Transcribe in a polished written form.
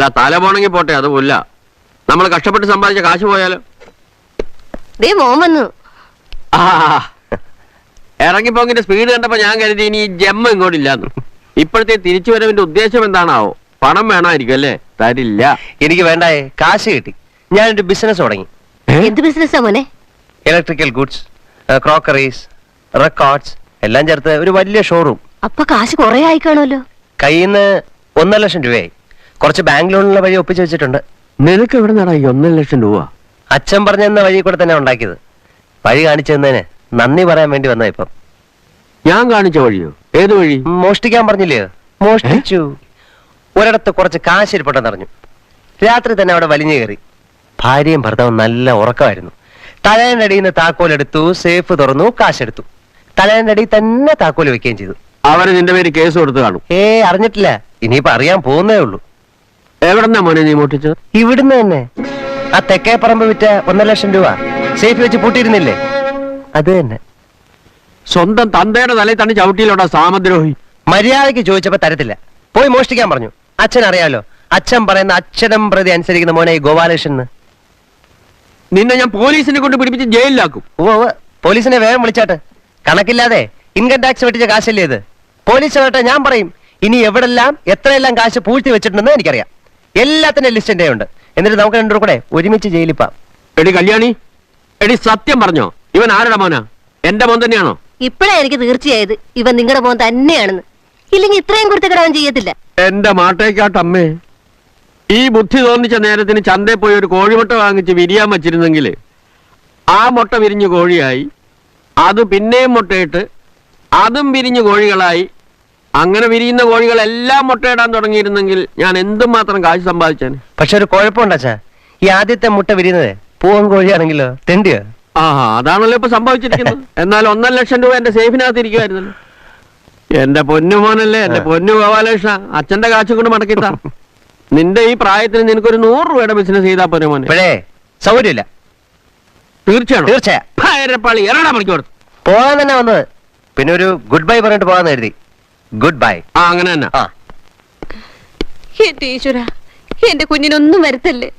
അല്ല തല പോണെങ്കിൽ പോട്ടെ, അത് പുല്ല. നമ്മൾ കഷ്ടപ്പെട്ട് സമ്പാദിച്ച കാശ് പോയാലോ? മോൻ വന്നു. ആ ഇറങ്ങിപ്പോങ്ങിന്റെ സ്പീഡ് കണ്ടപ്പോ ഞാൻ കരുതി ഇനി ഈ ജമ്മ ഇങ്ങോട്ടില്ലാന്ന്. ഇപ്പോഴത്തെ തിരിച്ചു വരവിന്റെ ഉദ്ദേശം എന്താണാവോ? പണം വേണമായിരിക്കും അല്ലേ? തരില്ല. എനിക്ക് വേണ്ടായേ, കാശ് കിട്ടി. ഞാനൊരു ബിസിനസ് തുടങ്ങി. എന്ത് ബിസിനസ്സാ മോനെ? ഇലക്ട്രിക്കൽ ഗുഡ്സ്, ക്രോക്കറീസ്, റെക്കോർഡ്സ് എല്ലാം ചേർത്ത് ഒരു വലിയ ഷോറൂം. അപ്പൊ കാശ് കുറെ ആയി കാണുമല്ലോ. കയ്യിൽ നിന്ന് 1.5 ലക്ഷം രൂപയായി. കുറച്ച് ബാങ്ക് ലോണിനുള്ള വഴി ഒപ്പിച്ച് വെച്ചിട്ടുണ്ട്. നിനക്ക് എവിടെ നിന്നാണ് 1.5 ലക്ഷം രൂപ? അച്ഛൻ പറഞ്ഞെന്ന വഴി കൂടെ തന്നെ ഉണ്ടാക്കിയത്. വഴി കാണിച്ചു തന്നതിന് നന്ദി പറയാൻ വേണ്ടി വന്ന ഇപ്പം. ഞാൻ കാണിച്ച വഴിയോ? ഏത് വഴി? മോഷ്ടിക്കാൻ പറഞ്ഞില്ലയോ? മോഷ്ടിച്ചു. ഒരിടത്ത് കുറച്ച് കാശ് ഇരിപ്പുണ്ടെന്ന് അറിഞ്ഞു. രാത്രി തന്നെ അവിടെ വലിഞ്ഞു കയറി. ഭാര്യയും ഭർത്താവും നല്ല ഉറക്കമായിരുന്നു. തലേന്റെ അടിയിൽ നിന്ന് താക്കോലെടുത്തു, സേഫ് തുറന്നു, കാശെടുത്തു. തലേന്റെ അടിയിൽ തന്നെ താക്കോൽ വെക്കുകയും ചെയ്തു. അവര് നിന്റെ പേര് കേസ് കൊടുത്ത് കാണും. അറിഞ്ഞിട്ടില്ല. ഇനിയിപ്പോ അറിയാൻ പോകുന്നേ ഉള്ളൂ. എവിടെന്നാ മോനെ നീ മോട്ടിച്ചത്? ഇവിടുന്ന് തന്നെ. ആ തെക്കേ പറമ്പ് വിറ്റ 1.5 ലക്ഷം രൂപ സേഫ് വെച്ച് പൂട്ടിയിരുന്നില്ലേ, അത് തന്നെ. സ്വന്തം തന്തയുടെ തലയിൽ തന്നെ ചവിട്ടിയിലോടാ സാമദ്രോഹി. മര്യാദയ്ക്ക് ചോദിച്ചപ്പോ തരത്തില്ല. പോയി മോഷ്ടിക്കാൻ പറഞ്ഞു. അച്ഛൻ അറിയാലോ, അച്ഛൻ പറയുന്ന അക്ഷരം പ്രതി അനുസരിക്കുന്ന മോനെ ഈ ഗോപാലകൃഷ്ണൻ. നിന്നെ ഞാൻ പോലീസിനെ കൊണ്ട് പിടിപ്പിച്ച് ജയിലിലാക്കും. പോലീസിനെ വേഗം വിളിച്ചാട്ട്. കണക്കില്ലാതെ ഇൻകം ടാക്സ് വെട്ടിച്ച കാശല്ലേ ഇത്? പോലീസ് കേട്ടെ ഞാൻ പറയും. ഇനി എവിടെല്ലാം എത്രയെല്ലാം കാശ് പൂഴ്ത്തി വെച്ചിട്ടുണ്ടെന്ന് എനിക്കറിയാം. എല്ലാത്തിന്റെ ലിസ്റ്റ് എന്റെ ഉണ്ട്. എന്നിട്ട് നമുക്ക് രണ്ടു കൂടെ ഒരുമിച്ച് ജയിലിപ്പാം. എടി കല്യാണി, എടി സത്യം പറഞ്ഞോ, ഇവൻ ആരുടെ മോനാ? എന്റെ മോൻ തന്നെയാണോ? ഇപ്പഴാ എനിക്ക് തീർച്ചയായത് ഇവൻ നിങ്ങളുടെ മോൻ തന്നെയാണെന്ന്. ഇല്ലെങ്കിൽ ഇത്രയും കുരുത്തക്കെടാൻ ചെയ്യത്തില്ല. എന്റെ മാട്ടേക്കാട്ടമ്മേ, ഈ ബുദ്ധി തോന്നിച്ച നേരത്തിന് ചന്തയിൽ പോയി ഒരു കോഴിമുട്ട വാങ്ങിച്ച് വിരിയാൻ വച്ചിരുന്നെങ്കിൽ ആ മുട്ട വിരിഞ്ഞു കോഴിയായി, അത് പിന്നെയും മുട്ടയിട്ട് അതും വിരിഞ്ഞു കോഴികളായി, അങ്ങനെ വിരിയുന്ന കോഴികളെല്ലാം മുട്ടയിടാൻ തുടങ്ങിയിരുന്നെങ്കിൽ ഞാൻ എന്തുമാത്രം കാശ് സമ്പാദിച്ചേനെ. പക്ഷെ ഒരു കുഴപ്പമുണ്ടാച്ചാ, ഈ ആദ്യത്തെ മുട്ട വിരിയുന്നത് പൂവൻ കോഴിയാണെങ്കിലോ തെണ്ടിയോ? അതാണല്ലോ ഇപ്പൊ സംഭവിച്ചിരിക്കുന്നത്. എന്നാൽ 1.5 ലക്ഷം രൂപ എന്റെ സേഫിനകത്ത് ഇരിക്കുവായിരുന്നല്ലോ. എന്റെ പൊന്നു മോനല്ലേ, എന്റെ പൊന്നു ഗോപാലകൃഷ്ണ, അച്ഛന്റെ കാശ് കൊണ്ട് മടക്കിത്താ. നിന്റെ ഈ പ്രായത്തിന് നിനക്കൊരു 100 രൂപയുടെ ബിസിനസ് ചെയ്താൽ പോരെ മോനെ? ഇപ്പോഴേ സൗകര്യമില്ല. തീർച്ചയാണോ? തീർച്ചയായും എറണാ പണിക്ക് കൊടുത്തു പോകാൻ തന്നെ വന്നത്. പിന്നെ ഒരു ഗുഡ് ബൈ പറഞ്ഞിട്ട് പോകാന്ന് കരുതി. Good bye. അങ്ങനെ തന്നെ. എന്റെ ഈശ്വര, എന്റെ കുഞ്ഞിനൊന്നും വരുത്തല്ലേ.